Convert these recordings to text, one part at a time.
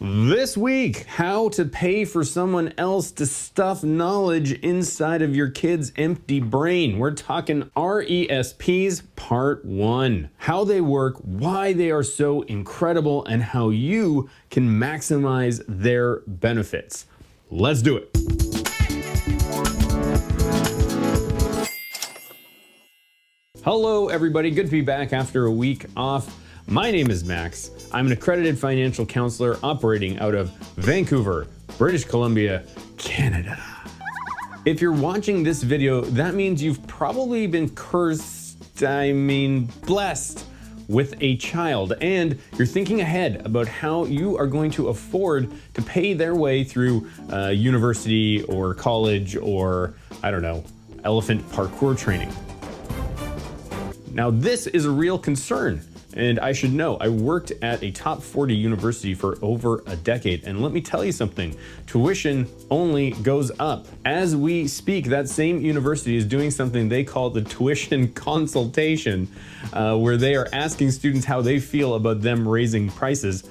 This week, how to pay for someone else to stuff knowledge inside of your kid's empty brain. We're talking RESPs Part 1. How they work, why they are so incredible, and how you can maximize their benefits. Let's do it. Hello, everybody. Good to be back after a week off. My name is Max. I'm an accredited financial counselor operating out of Vancouver, British Columbia, Canada. If you're watching this video, that means you've probably been blessed with a child, and you're thinking ahead about how you are going to afford to pay their way through university or college or, I don't know, elephant parkour training. Now, this is a real concern. And I should know, I worked at a top 40 university for over a decade. And let me tell you something, tuition only goes up. As we speak, that same university is doing something they call the tuition consultation, where they are asking students how they feel about them raising prices.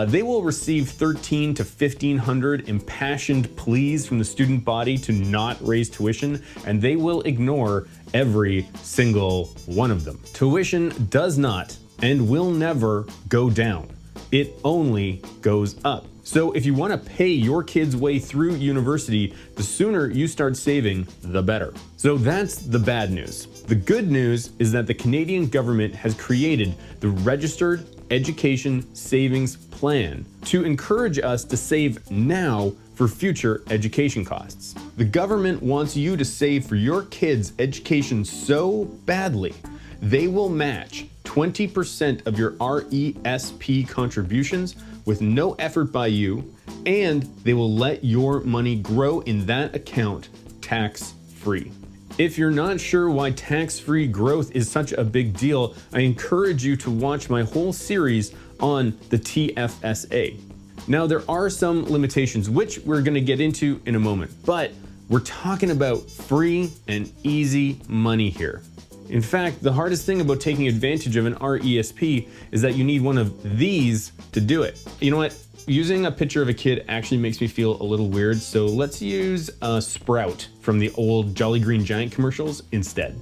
They will receive 1,300 to 1,500 impassioned pleas from the student body to not raise tuition, and they will ignore every single one of them. Tuition does not and will never go down. It only goes up. So if you want to pay your kid's way through university, the sooner you start saving, the better. So that's the bad news. The good news is that the Canadian government has created the Registered Education Savings Plan to encourage us to save now for future education costs. The government wants you to save for your kids' education so badly, they will match 20% of your RESP contributions with no effort by you, and they will let your money grow in that account tax-free. If you're not sure why tax-free growth is such a big deal, I encourage you to watch my whole series on the TFSA. Now, there are some limitations, which we're going to get into in a moment, but we're talking about free and easy money here. In fact, the hardest thing about taking advantage of an RESP is that you need one of these to do it. You know what? Using a picture of a kid actually makes me feel a little weird, so let's use a Sprout from the old Jolly Green Giant commercials instead.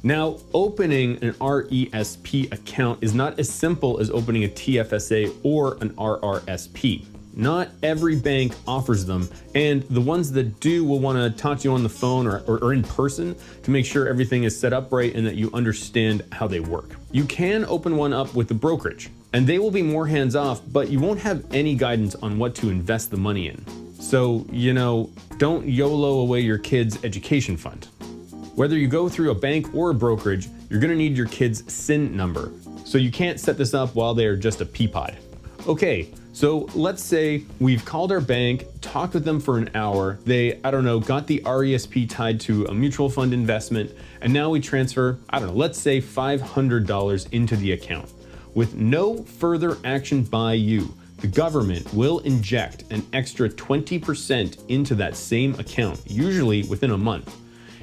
Now, opening an RESP account is not as simple as opening a TFSA or an RRSP. Not every bank offers them, and the ones that do will want to talk to you on the phone or in person to make sure everything is set up right and that you understand how they work. You can open one up with the brokerage, and they will be more hands-off, but you won't have any guidance on what to invest the money in. So, don't YOLO away your kid's education fund. Whether you go through a bank or a brokerage, you're going to need your kid's SIN number, so you can't set this up while they are just a peapod. Okay, so let's say we've called our bank, talked with them for an hour, they, got the RESP tied to a mutual fund investment, and now we transfer, let's say $500 into the account. With no further action by you, the government will inject an extra 20% into that same account, usually within a month.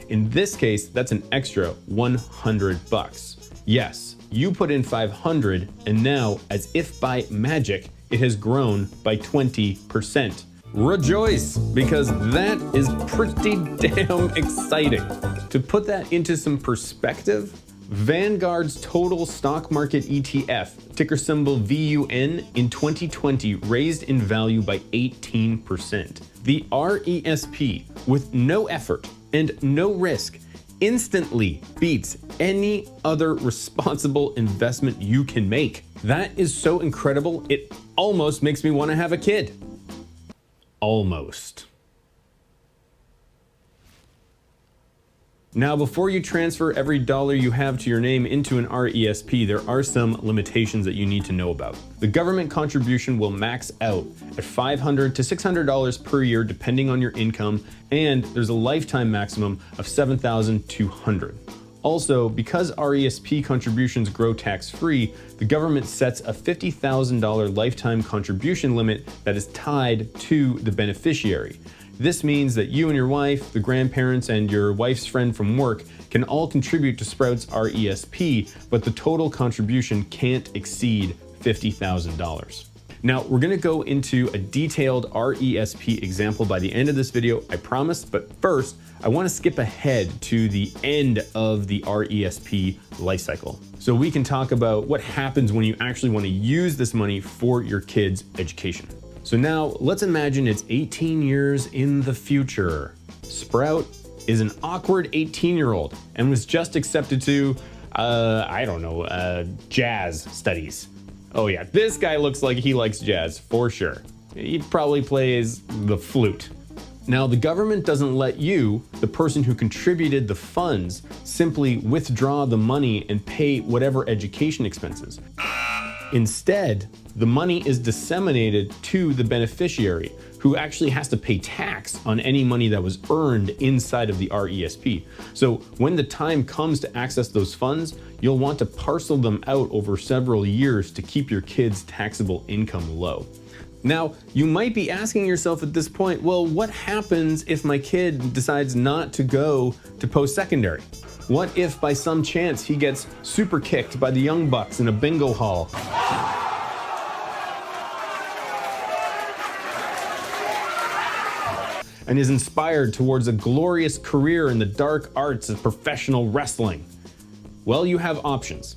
In this case, that's an extra $100. Yes, you put in 500, and now, as if by magic, it has grown by 20%. Rejoice, because that is pretty damn exciting. To put that into some perspective, Vanguard's total stock market ETF, ticker symbol VUN, in 2020 raised in value by 18%. The RESP, with no effort and no risk, instantly beats any other responsible investment you can make. That is so incredible, it almost makes me want to have a kid. Almost. Now, before you transfer every dollar you have to your name into an RESP, there are some limitations that you need to know about. The government contribution will max out at $500 to $600 per year, depending on your income, and there's a lifetime maximum of $7,200. Also, because RESP contributions grow tax-free, the government sets a $50,000 lifetime contribution limit that is tied to the beneficiary. This means that you and your wife, the grandparents, and your wife's friend from work can all contribute to Sprout's RESP, but the total contribution can't exceed $50,000. Now, we're gonna go into a detailed RESP example by the end of this video, I promise, but first, I wanna skip ahead to the end of the RESP lifecycle. So we can talk about what happens when you actually wanna use this money for your kids' education. So now, let's imagine it's 18 years in the future. Sprout is an awkward 18-year-old and was just accepted to, jazz studies. Oh yeah, this guy looks like he likes jazz, for sure. He probably plays the flute. Now, the government doesn't let you, the person who contributed the funds, simply withdraw the money and pay whatever education expenses. Instead, the money is disseminated to the beneficiary, who actually has to pay tax on any money that was earned inside of the RESP. So when the time comes to access those funds, you'll want to parcel them out over several years to keep your kids' taxable income low. Now, you might be asking yourself at this point, well, what happens if my kid decides not to go to post-secondary? What if by some chance he gets super kicked by the young bucks in a bingo hall? And is inspired towards a glorious career in the dark arts of professional wrestling? Well, you have options.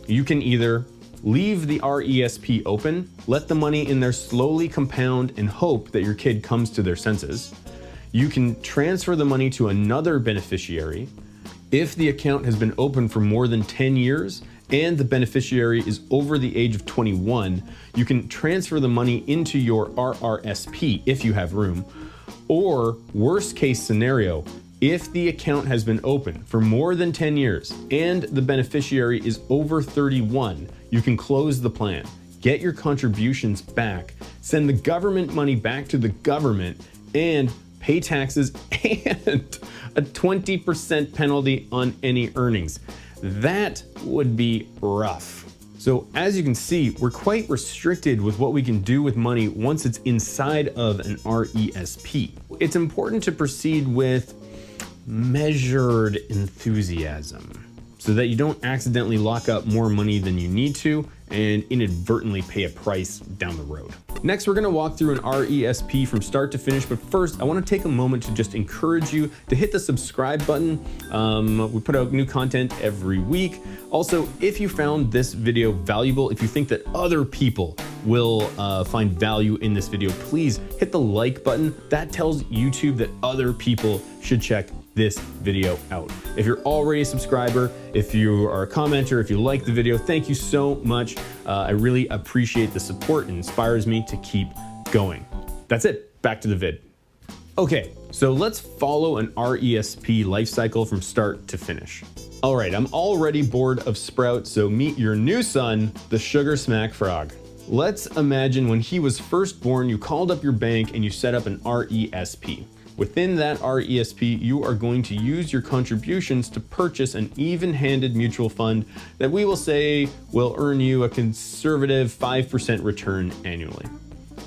You can either leave the RESP open, let the money in there slowly compound and hope that your kid comes to their senses. You can transfer the money to another beneficiary. If the account has been open for more than 10 years and the beneficiary is over the age of 21, you can transfer the money into your RRSP if you have room. Or worst case scenario, if the account has been open for more than 10 years and the beneficiary is over 31, you can close the plan, get your contributions back, send the government money back to the government, and pay taxes and a 20% penalty on any earnings. That would be rough. So as you can see, we're quite restricted with what we can do with money once it's inside of an RESP. It's important to proceed with measured enthusiasm so that you don't accidentally lock up more money than you need to and inadvertently pay a price down the road. Next, we're gonna walk through an RESP from start to finish, but first I wanna take a moment to just encourage you to hit the subscribe button. We put out new content every week. Also, if you found this video valuable, if you think that other people will find value in this video, please hit the like button. That tells YouTube that other people should check this video out. If you're already a subscriber, if you are a commenter, if you like the video, thank you so much. I really appreciate the support and inspires me to keep going. That's it, back to the vid. Okay, so let's follow an RESP life cycle from start to finish. All right, I'm already bored of Sprout, so meet your new son, the Sugar Smack Frog. Let's imagine when he was first born, you called up your bank and you set up an RESP. Within that RESP, you are going to use your contributions to purchase an even-handed mutual fund that we will say will earn you a conservative 5% return annually.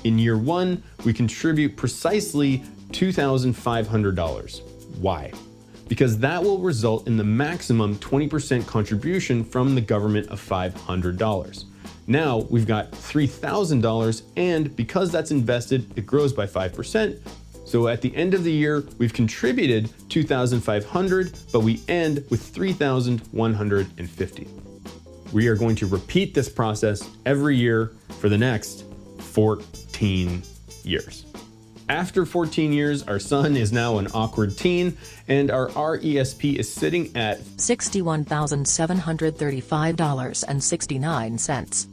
In year one, we contribute precisely $2,500. Why? Because that will result in the maximum 20% contribution from the government of $500. Now we've got $3,000, and because that's invested, it grows by 5%. So at the end of the year, we've contributed $2,500, but we end with $3,150. We are going to repeat this process every year for the next 14 years. After 14 years, our son is now an awkward teen, and our RESP is sitting at $61,735.69.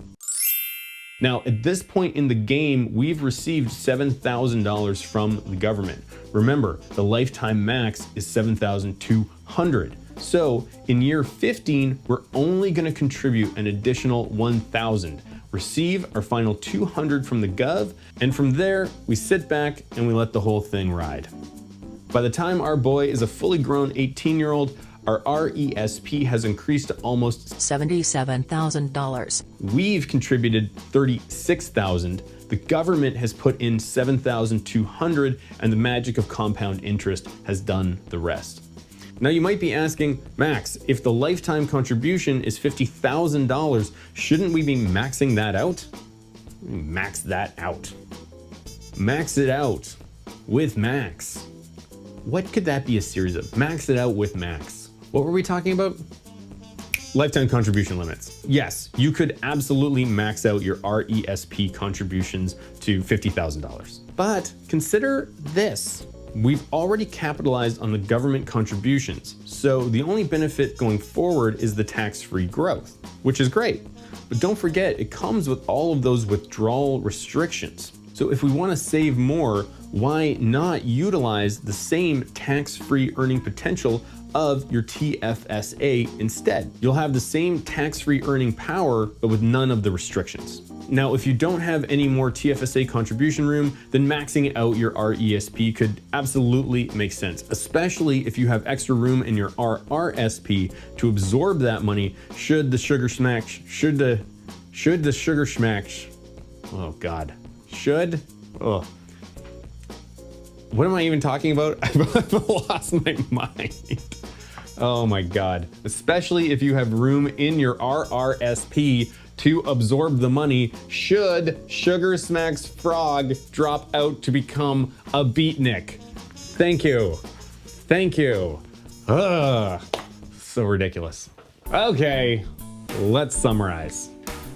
Now, at this point in the game, we've received $7,000 from the government. Remember, the lifetime max is $7,200. So in year 15, we're only going to contribute an additional $1,000, receive our final $200 from the gov, and from there, we sit back and we let the whole thing ride. By the time our boy is a fully grown 18-year-old, our RESP has increased to almost $77,000. We've contributed $36,000. The government has put in $7,200, and the magic of compound interest has done the rest. Now you might be asking, Max, if the lifetime contribution is $50,000, shouldn't we be maxing that out? Max that out. Max it out with Max. What could that be a series of? Max it out with Max. What were we talking about? Lifetime contribution limits. Yes, you could absolutely max out your RESP contributions to $50,000. But consider this. We've already capitalized on the government contributions, so the only benefit going forward is the tax-free growth, which is great. But don't forget, it comes with all of those withdrawal restrictions. So if we want to save more, why not utilize the same tax-free earning potential of your TFSA instead? You'll have the same tax-free earning power, but with none of the restrictions. Now, if you don't have any more TFSA contribution room, then maxing out your RESP could absolutely make sense, especially if you have extra room in your RRSP to absorb that money should the sugar smash, oh God, what am I even talking about? I've lost my mind. Oh my God. Especially if you have room in your RRSP to absorb the money should Sugar Smack's frog drop out to become a beatnik. Thank you. Thank you. Ugh, so ridiculous. Okay, let's summarize.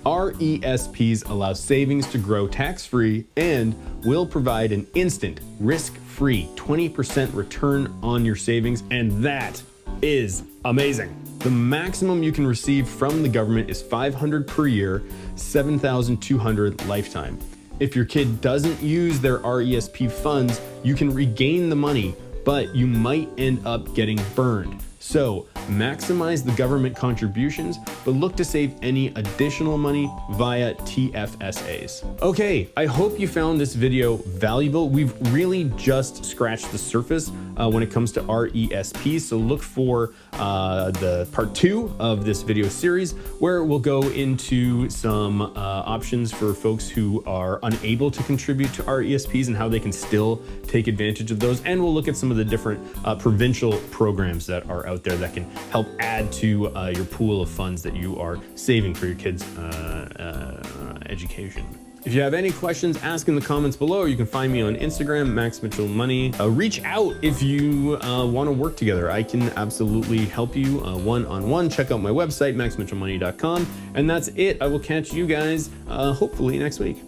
RESPs allow savings to grow tax-free and will provide an instant, risk-free 20% return on your savings, and that is amazing. The maximum you can receive from the government is $500 per year, $7,200 lifetime. If your kid doesn't use their RESP funds, you can regain the money, but you might end up getting burned. So maximize the government contributions, but look to save any additional money via TFSAs. Okay, I hope you found this video valuable. We've really just scratched the surface when it comes to RESP, so look for the part 2 of this video series, where we'll go into some options for folks who are unable to contribute to RESPs and how they can still take advantage of those, and we'll look at some of the different provincial programs that are out there that can help add to your pool of funds that you are saving for your kids' education. If you have any questions, ask in the comments below. You can find me on Instagram, Max Mitchell Money. Reach out if you want to work together. I can absolutely help you one-on-one. Check out my website, maxmitchellmoney.com. And that's it. I will catch you guys hopefully next week.